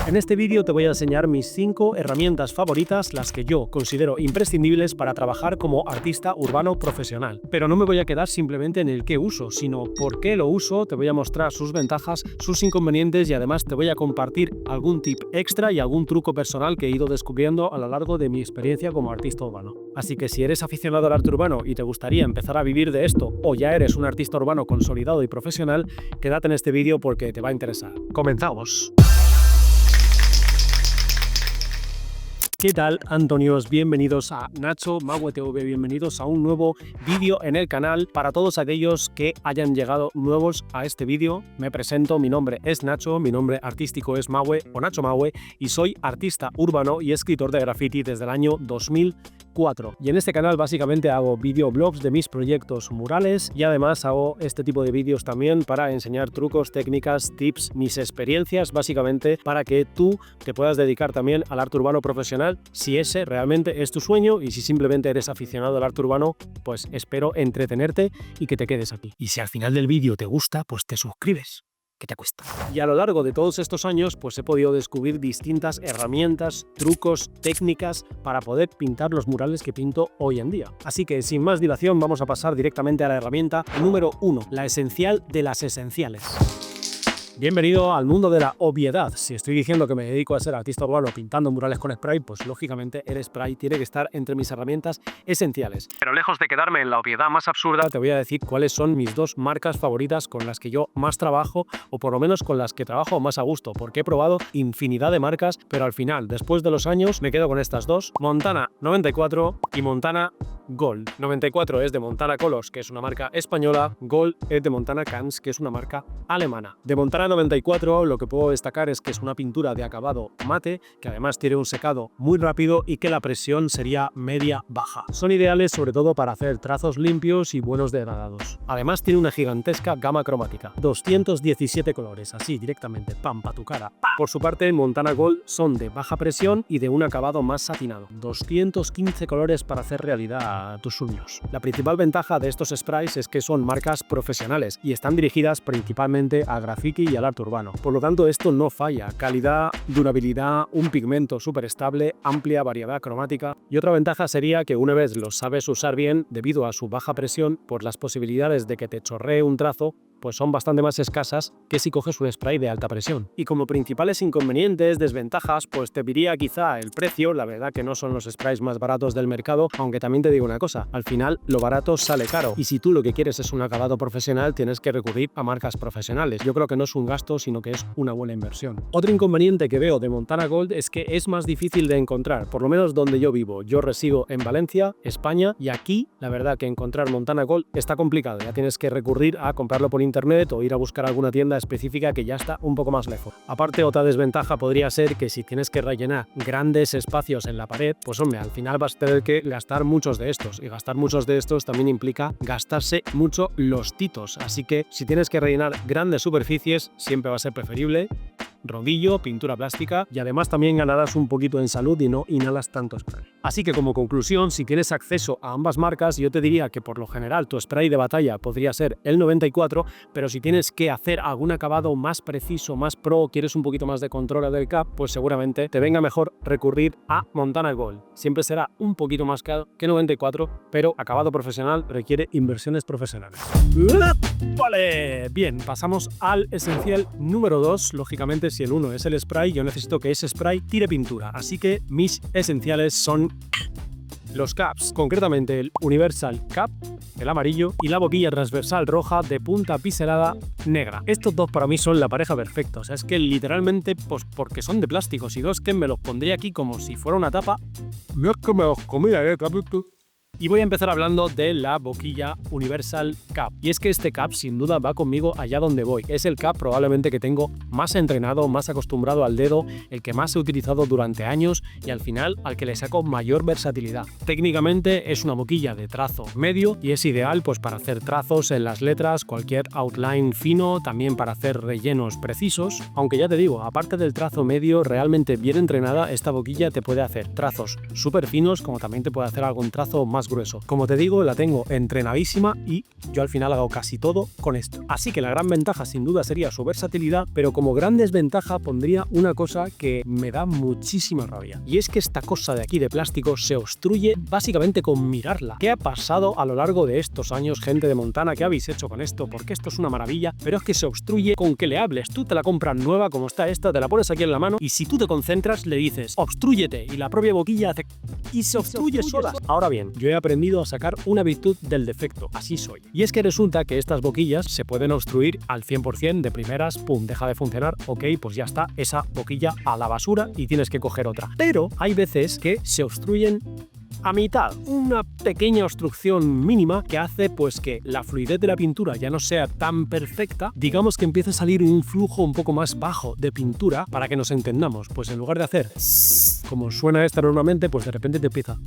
En este vídeo te voy a enseñar mis 5 herramientas favoritas, las que yo considero imprescindibles para trabajar como artista urbano profesional. Pero no me voy a quedar simplemente en el qué uso, sino por qué lo uso, te voy a mostrar sus ventajas, sus inconvenientes y además te voy a compartir algún tip extra y algún truco personal que he ido descubriendo a lo largo de mi experiencia como artista urbano. Así que si eres aficionado al arte urbano y te gustaría empezar a vivir de esto, o ya eres un artista urbano consolidado y profesional, quédate en este vídeo porque te va a interesar. ¡Comenzamos! ¿Qué tal, Antonios? Bienvenidos a Nacho Maue TV, bienvenidos a un nuevo vídeo en el canal. Para todos aquellos que hayan llegado nuevos a este vídeo, me presento, mi nombre es Nacho, mi nombre artístico es Maue o Nacho Maue y soy artista urbano y escritor de graffiti desde el año 2004. Y en este canal básicamente hago videoblogs de mis proyectos murales y además hago este tipo de vídeos también para enseñar trucos, técnicas, tips, mis experiencias, básicamente para que tú te puedas dedicar también al arte urbano profesional si ese realmente es tu sueño, y si simplemente eres aficionado al arte urbano, pues espero entretenerte y que te quedes aquí. Y si al final del vídeo te gusta, pues te suscribes. ¿Qué te cuesta? Y a lo largo de todos estos años, pues he podido descubrir distintas herramientas, trucos, técnicas para poder pintar los murales que pinto hoy en día. Así que sin más dilación vamos a pasar directamente a la herramienta número 1, la esencial de las esenciales. Bienvenido al mundo de la obviedad. Si estoy diciendo que me dedico a ser artista urbano pintando murales con spray, pues lógicamente el spray tiene que estar entre mis herramientas esenciales. Pero lejos de quedarme en la obviedad más absurda, te voy a decir cuáles son mis 2 marcas favoritas con las que yo más trabajo, o por lo menos con las que trabajo más a gusto, porque he probado infinidad de marcas, pero al final, después de los años, me quedo con estas 2, Montana 94 y Montana Gold. 94 es de Montana Colors, que es una marca española, Gold es de Montana Cans, que es una marca alemana. De Montana 94 lo que puedo destacar es que es una pintura de acabado mate, que además tiene un secado muy rápido y que la presión sería media-baja. Son ideales sobre todo para hacer trazos limpios y buenos degradados. Además tiene una gigantesca gama cromática, 217 colores, así directamente, pam, pa' tu cara. Por su parte, Montana Gold son de baja presión y de un acabado más satinado, 215 colores para hacer realidad tus sueños. La principal ventaja de estos sprays es que son marcas profesionales y están dirigidas principalmente a graffiti y al arte urbano. Por lo tanto, esto no falla. Calidad, durabilidad, un pigmento súper estable, amplia variedad cromática. Y otra ventaja sería que una vez los sabes usar bien, debido a su baja presión, pues las posibilidades de que te chorree un trazo pues son bastante más escasas que si coges un spray de alta presión. Y como principales inconvenientes, desventajas, pues te diría quizá el precio. La verdad que no son los sprays más baratos del mercado, aunque también te digo una cosa, al final lo barato sale caro, y si tú lo que quieres es un acabado profesional, tienes que recurrir a marcas profesionales. Yo creo que no es un gasto, sino que es una buena inversión. Otro inconveniente que veo de Montana Gold es que es más difícil de encontrar, por lo menos donde yo vivo. Yo resido en Valencia, España, y aquí la verdad que encontrar Montana Gold está complicado. Ya tienes que recurrir a comprarlo por internet o ir a buscar alguna tienda específica que ya está un poco más lejos. Aparte, otra desventaja podría ser que si tienes que rellenar grandes espacios en la pared, pues hombre, al final vas a tener que gastar muchos de estos, y gastar muchos de estos también implica gastarse mucho los titos, así que si tienes que rellenar grandes superficies siempre va a ser preferible rodillo, pintura plástica, y además también ganarás un poquito en salud y no inhalas tanto spray. Así que como conclusión, si tienes acceso a ambas marcas, yo te diría que por lo general tu spray de batalla podría ser el 94, pero si tienes que hacer algún acabado más preciso, más pro, quieres un poquito más de control del cap, pues seguramente te venga mejor recurrir a Montana Gold. Siempre será un poquito más caro que 94, pero acabado profesional requiere inversiones profesionales. Vale, bien, pasamos al esencial número 2. Lógicamente, si el 1 es el spray, yo necesito que ese spray tire pintura, así que mis esenciales son los caps, concretamente el Universal Cap, el amarillo, y la boquilla transversal roja de punta biselada negra. Estos dos para mí son la pareja perfecta, o sea, es que literalmente, pues porque son de plástico, si no es que me los pondría aquí como si fuera una tapa. No es que me los comía, Y voy a empezar hablando de la boquilla Universal Cap. Y es que este cap sin duda va conmigo allá donde voy. Es el cap probablemente que tengo más entrenado, más acostumbrado al dedo, el que más he utilizado durante años y al final al que le saco mayor versatilidad. Técnicamente es una boquilla de trazo medio y es ideal pues para hacer trazos en las letras, cualquier outline fino, también para hacer rellenos precisos. Aunque ya te digo, aparte del trazo medio, realmente bien entrenada, esta boquilla te puede hacer trazos súper finos, como también te puede hacer algún trazo más más grueso. Como te digo, la tengo entrenadísima y yo al final hago casi todo con esto. Así que la gran ventaja sin duda sería su versatilidad, pero como gran desventaja pondría una cosa que me da muchísima rabia. Y es que esta cosa de aquí de plástico se obstruye básicamente con mirarla. ¿Qué ha pasado a lo largo de estos años, gente de Montana? ¿Qué habéis hecho con esto? Porque esto es una maravilla, pero es que se obstruye con que le hables. Tú te la compras nueva como está esta, te la pones aquí en la mano y si tú te concentras le dices obstrúyete y la propia boquilla hace y se obstruye sola. Ahora bien, yo he aprendido a sacar una virtud del defecto, así soy. Y es que resulta que estas boquillas se pueden obstruir al 100% de primeras, pum, deja de funcionar, ok, pues ya está, esa boquilla a la basura y tienes que coger otra. Pero hay veces que se obstruyen a mitad, una pequeña obstrucción mínima que hace pues que la fluidez de la pintura ya no sea tan perfecta, digamos que empieza a salir un flujo un poco más bajo de pintura. Para que nos entendamos, pues en lugar de hacer como suena esta normalmente, pues de repente te empieza.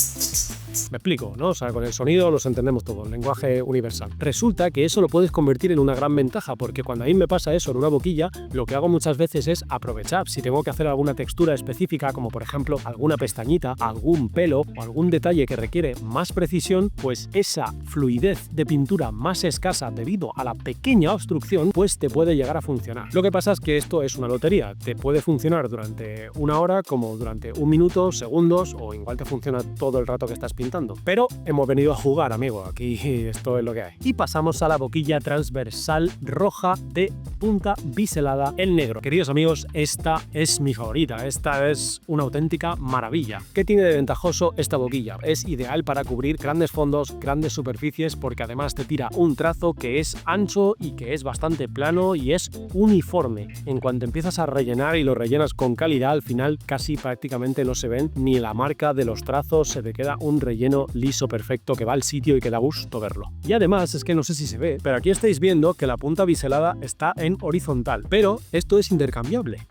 Me explico, ¿no? O sea, con el sonido nos entendemos todo, el lenguaje universal. Resulta que eso lo puedes convertir en una gran ventaja, porque cuando a mí me pasa eso en una boquilla, lo que hago muchas veces es aprovechar. Si tengo que hacer alguna textura específica, como por ejemplo alguna pestañita, algún pelo o algún detalle que requiere más precisión, pues esa fluidez de pintura más escasa debido a la pequeña obstrucción, pues te puede llegar a funcionar. Lo que pasa es que esto es una lotería. Te puede funcionar durante una hora, como durante un minuto, segundos, o igual te funciona todo el rato que estás pintando. Pero hemos venido a jugar, amigo, aquí esto es lo que hay. Y pasamos a la boquilla transversal roja de punta biselada en negro. Queridos amigos, esta es mi favorita, esta es una auténtica maravilla. ¿Qué tiene de ventajoso esta boquilla? Es ideal para cubrir grandes fondos, grandes superficies, porque además te tira un trazo que es ancho y que es bastante plano y es uniforme. En cuanto empiezas a rellenar y lo rellenas con calidad, al final casi prácticamente no se ven ni la marca de los trazos, se te queda un relleno liso perfecto que va al sitio y que da gusto verlo. Y además es que no sé si se ve, pero aquí estáis viendo que la punta biselada está en horizontal, pero esto es intercambiable.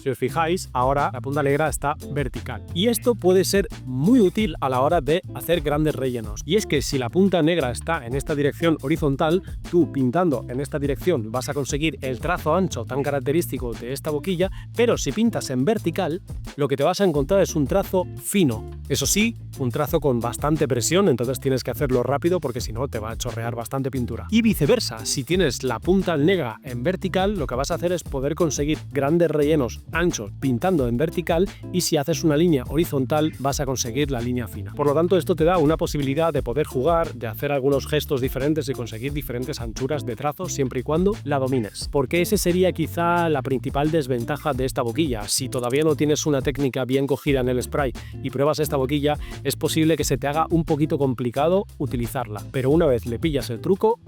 Si os fijáis, ahora la punta negra está vertical. Y esto puede ser muy útil a la hora de hacer grandes rellenos. Y es que si la punta negra está en esta dirección horizontal, tú pintando en esta dirección vas a conseguir el trazo ancho tan característico de esta boquilla, pero si pintas en vertical, lo que te vas a encontrar es un trazo fino. Eso sí, un trazo con bastante presión, entonces tienes que hacerlo rápido porque si no te va a chorrear bastante pintura. Y viceversa, si tienes la punta negra en vertical, lo que vas a hacer es poder conseguir grandes rellenos anchos pintando en vertical, y si haces una línea horizontal vas a conseguir la línea fina. Por lo tanto, esto te da una posibilidad de poder jugar, de hacer algunos gestos diferentes y conseguir diferentes anchuras de trazo siempre y cuando la domines. Porque ese sería quizá la principal desventaja de esta boquilla. Si todavía no tienes una técnica bien cogida en el spray y pruebas esta boquilla, es posible que se te haga un poquito complicado utilizarla. Pero una vez le pillas el truco,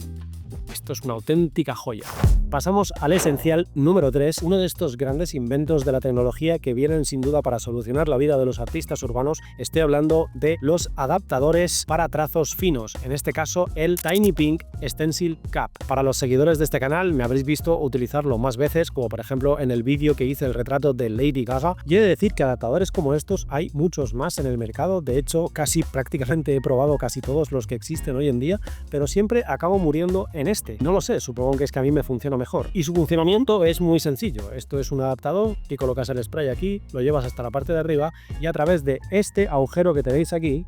esto es una auténtica joya. Pasamos al esencial número 3, uno de estos grandes inventos de la tecnología que vienen sin duda para solucionar la vida de los artistas urbanos. Estoy hablando de los adaptadores para trazos finos, en este caso el Tiny Pink Stencil Cap. Para los seguidores de este canal me habréis visto utilizarlo más veces, como por ejemplo en el vídeo que hice el retrato de Lady Gaga. Y he de decir que adaptadores como estos hay muchos más en el mercado, de hecho prácticamente he probado casi todos los que existen hoy en día, pero siempre acabo muriendo en este. No lo sé, supongo que es que a mí me funciona mejor. Y su funcionamiento es muy sencillo. Esto es un adaptador que colocas el spray aquí, lo llevas hasta la parte de arriba y a través de este agujero que tenéis aquí,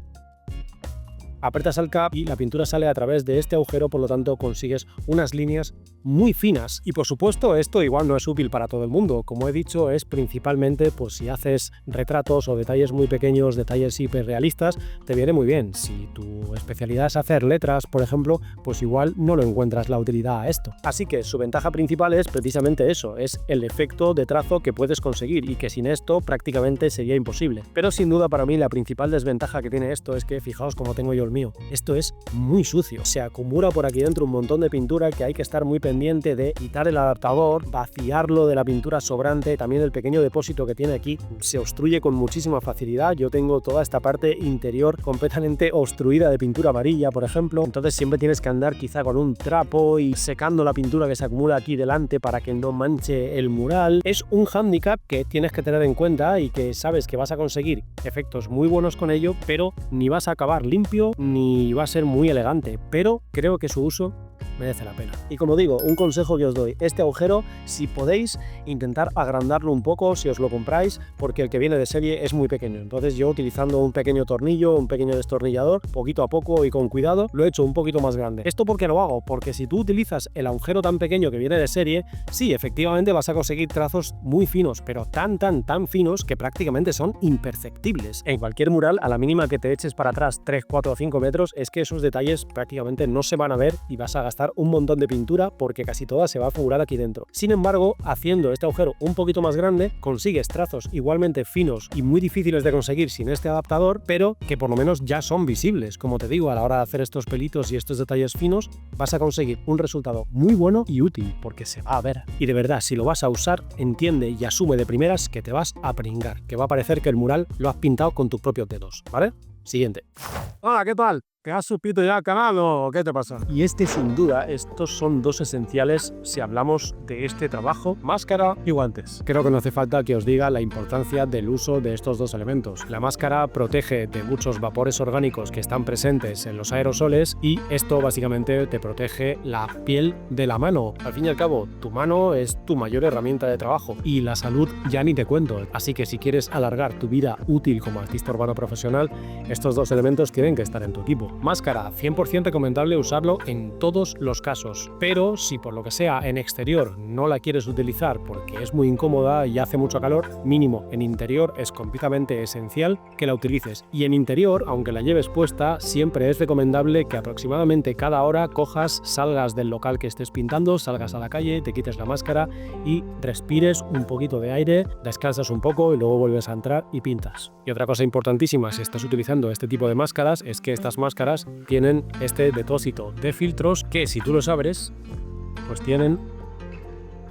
apretas al cap y la pintura sale a través de este agujero, por lo tanto consigues unas líneas muy finas. Y por supuesto esto igual no es útil para todo el mundo, como he dicho es principalmente pues si haces retratos o detalles muy pequeños, detalles hiperrealistas, te viene muy bien. Si tu especialidad es hacer letras, por ejemplo, pues igual no lo encuentras la utilidad a esto. Así que su ventaja principal es precisamente eso, es el efecto de trazo que puedes conseguir y que sin esto prácticamente sería imposible. Pero sin duda para mí la principal desventaja que tiene esto es que fijaos cómo tengo yo el mío. Esto es muy sucio, se acumula por aquí dentro un montón de pintura que hay que estar muy pendiente de quitar el adaptador, vaciarlo de la pintura sobrante. También el pequeño depósito que tiene aquí se obstruye con muchísima facilidad. Yo tengo toda esta parte interior completamente obstruida de pintura amarilla, por ejemplo, entonces siempre tienes que andar quizá con un trapo y secando la pintura que se acumula aquí delante para que no manche el mural. Es un hándicap que tienes que tener en cuenta y que sabes que vas a conseguir efectos muy buenos con ello, pero ni vas a acabar limpio ni va a ser muy elegante, pero creo que su uso merece la pena. Y como digo, un consejo que os doy, este agujero, si podéis, intentar agrandarlo un poco si os lo compráis, porque el que viene de serie es muy pequeño. Entonces yo, utilizando un pequeño tornillo, un pequeño destornillador, poquito a poco y con cuidado, lo he hecho un poquito más grande. ¿Esto por qué lo hago? Porque si tú utilizas el agujero tan pequeño que viene de serie, sí, efectivamente vas a conseguir trazos muy finos, pero tan finos que prácticamente son imperceptibles. En cualquier mural, a la mínima que te eches para atrás 3, 4 o 5 metros, es que esos detalles prácticamente no se van a ver y vas a gastar un montón de pintura porque casi toda se va a figurar aquí dentro. Sin embargo, haciendo este agujero un poquito más grande, consigues trazos igualmente finos y muy difíciles de conseguir sin este adaptador, pero que por lo menos ya son visibles. Como te digo, a la hora de hacer estos pelitos y estos detalles finos, vas a conseguir un resultado muy bueno y útil, porque se va a ver. Y de verdad, si lo vas a usar, entiende y asume de primeras que te vas a pringar, que va a parecer que el mural lo has pintado con tus propios dedos, ¿vale? Siguiente. Hola, ¿qué tal? ¿Te has suscrito ya al canal o qué te pasa? Y sin duda, estos son dos esenciales si hablamos de este trabajo: máscara y guantes. Creo que no hace falta que os diga la importancia del uso de estos dos elementos. La máscara protege de muchos vapores orgánicos que están presentes en los aerosoles y esto básicamente te protege la piel de la mano. Al fin y al cabo, tu mano es tu mayor herramienta de trabajo y la salud ya ni te cuento. Así que si quieres alargar tu vida útil como artista urbano profesional, estos dos elementos tienen que estar en tu equipo. Máscara, 100% recomendable usarlo en todos los casos, pero si por lo que sea en exterior no la quieres utilizar porque es muy incómoda y hace mucho calor, mínimo en interior es completamente esencial que la utilices. Y en interior, aunque la lleves puesta, siempre es recomendable que aproximadamente cada hora cojas, salgas del local que estés pintando, salgas a la calle, te quites la máscara y respires un poquito de aire, descansas un poco y luego vuelves a entrar y pintas. Y otra cosa importantísima si estás utilizando este tipo de máscaras es que estas máscaras tienen este depósito de filtros que, si tú los abres, pues tienen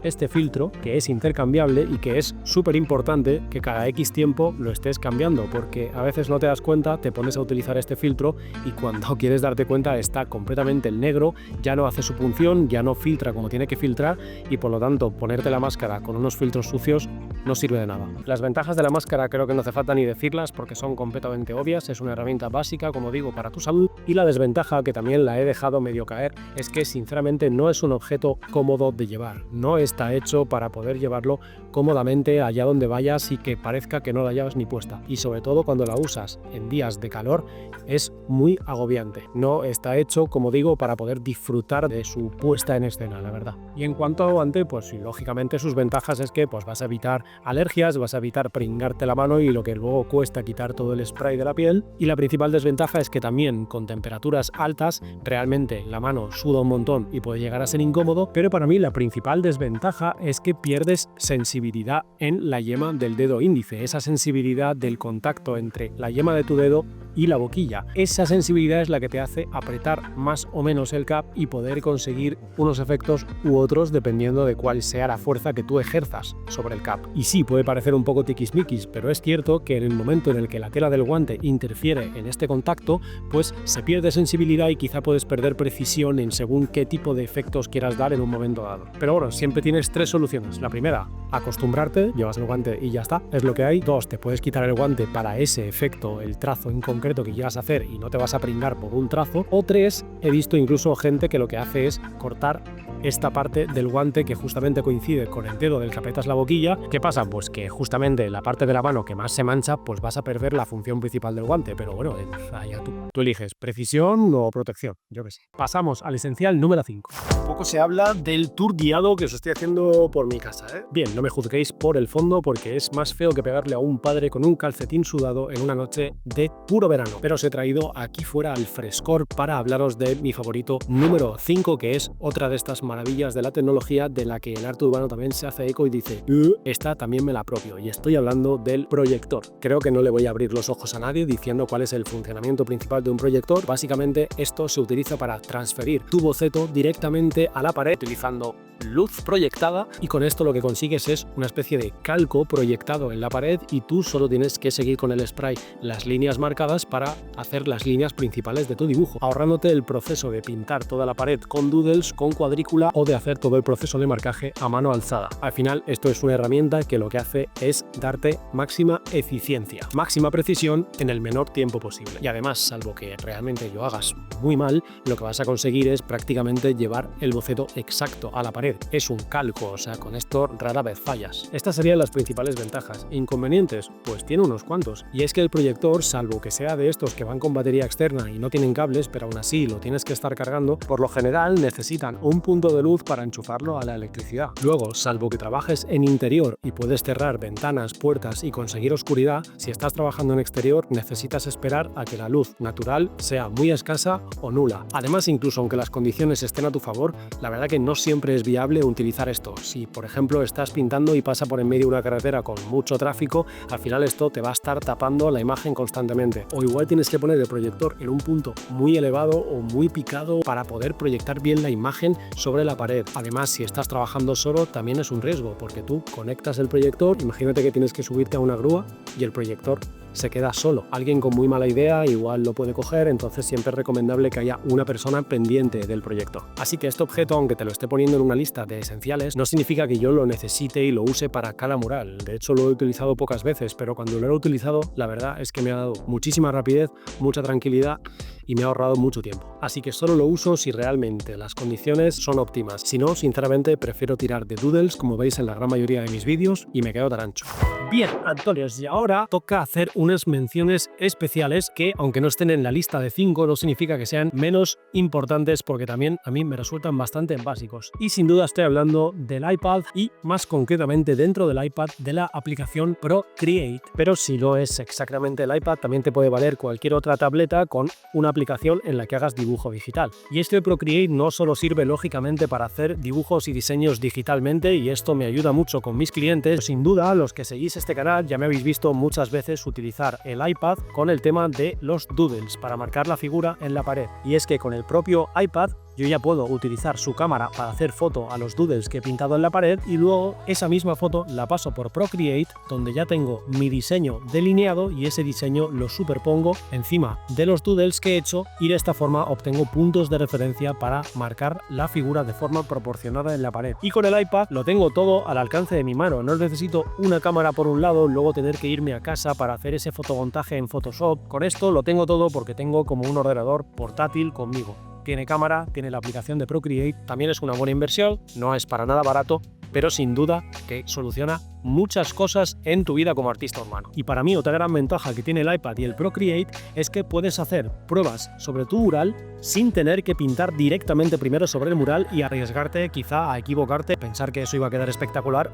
este filtro que es intercambiable y que es súper importante que cada X tiempo lo estés cambiando, porque a veces no te das cuenta, te pones a utilizar este filtro y cuando quieres darte cuenta está completamente en negro, ya no hace su función, ya no filtra como tiene que filtrar y por lo tanto ponerte la máscara con unos filtros sucios no sirve de nada. Las ventajas de la máscara creo que no hace falta ni decirlas porque son completamente obvias, es una herramienta básica, como digo, para tu salud. Y la desventaja, que también la he dejado medio caer, es que sinceramente no es un objeto cómodo de llevar, no está hecho para poder llevarlo cómodamente allá donde vayas y que parezca que no la llevas ni puesta, y sobre todo cuando la usas en días de calor es muy agobiante. No está hecho, como digo, para poder disfrutar de su puesta en escena, la verdad. Y en cuanto a guante, pues sí, lógicamente sus ventajas es que pues vas a evitar alergias, vas a evitar pringarte la mano y lo que luego cuesta quitar todo el spray de la piel. Y la principal desventaja es que también con temperaturas altas realmente la mano suda un montón y puede llegar a ser incómodo, pero para mí la principal desventaja es que pierdes sensibilidad en la yema del dedo índice, esa sensibilidad del contacto entre la yema de tu dedo y la boquilla. Esa sensibilidad es la que te hace apretar más o menos el cap y poder conseguir unos efectos u otros dependiendo de cuál sea la fuerza que tú ejerzas sobre el cap. Y sí, puede parecer un poco tiquismiquis, pero es cierto que en el momento en el que la tela del guante interfiere en este contacto, pues se pierde sensibilidad y quizá puedes perder precisión en según qué tipo de efectos quieras dar en un momento dado. Pero bueno, siempre tienes tres soluciones. La primera, acostumbrarte, llevas el guante y ya está, es lo que hay. Dos, te puedes quitar el guante para ese efecto, el trazo en concreto que quieras hacer y no te vas a pringar por un trazo. O tres, he visto incluso gente que lo que hace es cortar esta parte del guante que justamente coincide con el dedo del que aprietas la boquilla. ¿Qué pasa? Pues que justamente la parte de la mano que más se mancha, pues vas a perder la función principal del guante, pero bueno, allá tú eliges precisión o protección, yo qué sé. Pasamos al esencial número 5. Poco se habla del tour guiado que os estoy haciendo por mi casa, ¿eh? Bien, no me juzguéis por el fondo porque es más feo que pegarle a un padre con un calcetín sudado en una noche de puro verano, pero os he traído aquí fuera al frescor para hablaros de mi favorito número 5, que es otra de estas maravillas de la tecnología de la que el arte urbano también se hace eco y dice, esta también me la apropio, y estoy hablando del proyector. Creo que no le voy a abrir los ojos a nadie diciendo cuál es el funcionamiento principal de un proyector. Básicamente esto se utiliza para transferir tu boceto directamente a la pared utilizando luz proyectada, y con esto lo que consigues es una especie de calco proyectado en la pared y tú solo tienes que seguir con el spray las líneas marcadas para hacer las líneas principales de tu dibujo, ahorrándote el proceso de pintar toda la pared con doodles, con cuadrículas matrícula o de hacer todo el proceso de marcaje a mano alzada. Al final, esto es una herramienta que lo que hace es darte máxima eficiencia, máxima precisión en el menor tiempo posible. Y además, salvo que realmente lo hagas muy mal, lo que vas a conseguir es prácticamente llevar el boceto exacto a la pared. Es un calco, o sea, con esto rara vez fallas. Estas serían las principales ventajas. ¿Inconvenientes? Pues tiene unos cuantos. Y es que el proyector, salvo que sea de estos que van con batería externa y no tienen cables, pero aún así lo tienes que estar cargando, por lo general necesitan un punto de luz para enchufarlo a la electricidad. Luego, salvo que trabajes en interior y puedes cerrar ventanas, puertas y conseguir oscuridad, si estás trabajando en exterior necesitas esperar a que la luz natural sea muy escasa o nula. Además, incluso aunque las condiciones estén a tu favor, la verdad que no siempre es viable utilizar esto. Si, por ejemplo, estás pintando y pasa por en medio de una carretera con mucho tráfico, al final esto te va a estar tapando la imagen constantemente. O igual tienes que poner el proyector en un punto muy elevado o muy picado para poder proyectar bien la imagen sobre la pared. Además, si estás trabajando solo, también es un riesgo, porque tú conectas el proyector, imagínate que tienes que subirte a una grúa y el proyector se queda solo. Alguien con muy mala idea igual lo puede coger, entonces siempre es recomendable que haya una persona pendiente del proyecto. Así que este objeto, aunque te lo esté poniendo en una lista de esenciales, no significa que yo lo necesite y lo use para cada mural. De hecho, lo he utilizado pocas veces, pero cuando lo he utilizado, la verdad es que me ha dado muchísima rapidez, mucha tranquilidad y me ha ahorrado mucho tiempo. Así que solo lo uso si realmente las condiciones son óptimas. Si no, sinceramente prefiero tirar de doodles, como veis en la gran mayoría de mis vídeos, y me quedo tan ancho. Bien, Antonios, y ahora toca hacer unas menciones especiales que, aunque no estén en la lista de 5, no significa que sean menos importantes, porque también a mí me resultan bastante básicos. Y sin duda estoy hablando del iPad y, más concretamente, dentro del iPad, de la aplicación Procreate. Pero si no es exactamente el iPad, también te puede valer cualquier otra tableta con una aplicación en la que hagas dibujo digital. Y este Procreate no solo sirve lógicamente para hacer dibujos y diseños digitalmente, y esto me ayuda mucho con mis clientes. Sin duda, los que seguís este canal ya me habéis visto muchas veces utilizar el iPad con el tema de los doodles para marcar la figura en la pared. Y es que con el propio iPad yo ya puedo utilizar su cámara para hacer foto a los doodles que he pintado en la pared, y luego esa misma foto la paso por Procreate, donde ya tengo mi diseño delineado, y ese diseño lo superpongo encima de los doodles que he hecho, y de esta forma obtengo puntos de referencia para marcar la figura de forma proporcionada en la pared. Y con el iPad lo tengo todo al alcance de mi mano. No necesito una cámara por un lado, luego tener que irme a casa para hacer ese fotomontaje en Photoshop. Con esto lo tengo todo porque tengo como un ordenador portátil conmigo. Tiene cámara, tiene la aplicación de Procreate, también es una buena inversión, no es para nada barato, pero sin duda que soluciona muchas cosas en tu vida como artista urbano. Y para mí otra gran ventaja que tiene el iPad y el Procreate es que puedes hacer pruebas sobre tu mural sin tener que pintar directamente primero sobre el mural y arriesgarte quizá a equivocarte, pensar que eso iba a quedar espectacular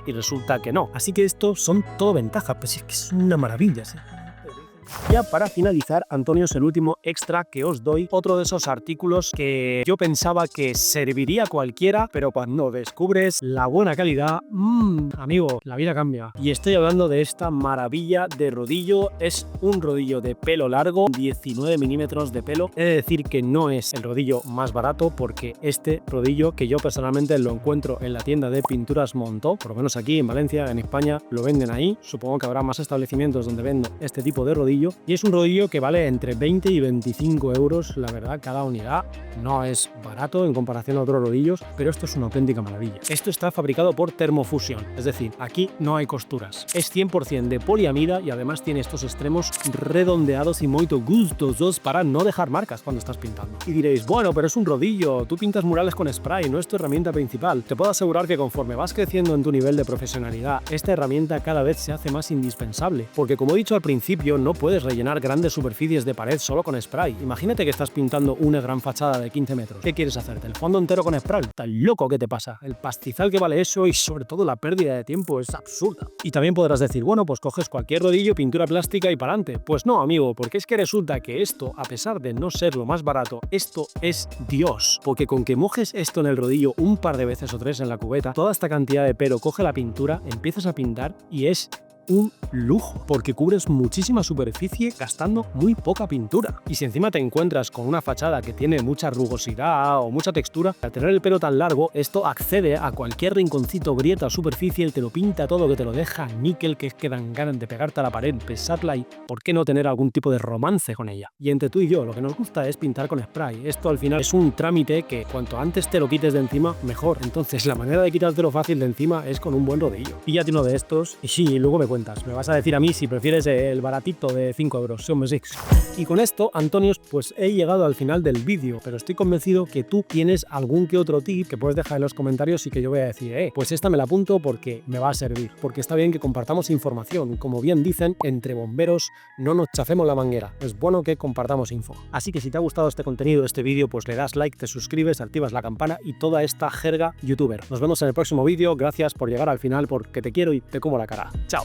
y resulta que no. Así que esto son todo ventajas, pues es que es una maravilla, ¿sí? Ya para finalizar, Antonio, es el último extra que os doy, otro de esos artículos que yo pensaba que serviría a cualquiera, pero cuando descubres la buena calidad, amigo, la vida cambia. Y estoy hablando de esta maravilla de rodillo. Es un rodillo de pelo largo, 19 milímetros de pelo. He de decir que no es el rodillo más barato, porque este rodillo, que yo personalmente lo encuentro en la tienda de pinturas Montó, por lo menos aquí en Valencia, en España, lo venden ahí. Supongo que habrá más establecimientos donde venden este tipo de rodillo. Y es un rodillo que vale entre 20 y 25 euros, la verdad, cada unidad. No es barato en comparación a otros rodillos, pero esto es una auténtica maravilla. Esto está fabricado por termofusión, es decir, aquí no hay costuras. Es 100% de poliamida y además tiene estos extremos redondeados y muy gustosos para no dejar marcas cuando estás pintando. Y diréis, bueno, pero es un rodillo, tú pintas murales con spray, no es tu herramienta principal. Te puedo asegurar que conforme vas creciendo en tu nivel de profesionalidad, esta herramienta cada vez se hace más indispensable, porque como he dicho al principio, no puedes rellenar grandes superficies de pared solo con spray. Imagínate que estás pintando una gran fachada de 15 metros. ¿Qué quieres hacerte? ¿El fondo entero con spray? ¿Tan loco que te pasa? El pastizal que vale eso, y sobre todo la pérdida de tiempo, es absurda. Y también podrás decir, bueno, pues coges cualquier rodillo, pintura plástica y para adelante. Pues no, amigo, porque es que resulta que esto, a pesar de no ser lo más barato, esto es Dios. Porque con que mojes esto en el rodillo un par de veces o tres en la cubeta, toda esta cantidad de pelo coge la pintura, empiezas a pintar y es un lujo, porque cubres muchísima superficie gastando muy poca pintura. Y si encima te encuentras con una fachada que tiene mucha rugosidad o mucha textura, al tener el pelo tan largo, esto accede a cualquier rinconcito, grieta o superficie, te lo pinta todo, que te lo deja níquel, que es que dan ganas de pegarte a la pared, pesarla y ¿por qué no tener algún tipo de romance con ella? Y entre tú y yo, lo que nos gusta es pintar con spray. Esto al final es un trámite que cuanto antes te lo quites de encima, mejor. Entonces la manera de quitártelo fácil de encima es con un buen rodillo. Píllate uno de estos y sí, luego me cuentas. Me vas a decir a mí si prefieres el baratito de 5 euros, hombre, sí. Y con esto, Antonios, pues he llegado al final del vídeo, pero estoy convencido que tú tienes algún que otro tip que puedes dejar en los comentarios y que yo voy a decir, pues esta me la apunto porque me va a servir, porque está bien que compartamos información. Como bien dicen, entre bomberos no nos chafemos la manguera, es bueno que compartamos info. Así que si te ha gustado este contenido, este vídeo, pues le das like, te suscribes, activas la campana y toda esta jerga youtuber. Nos vemos en el próximo vídeo, gracias por llegar al final porque te quiero y te como la cara. Chao.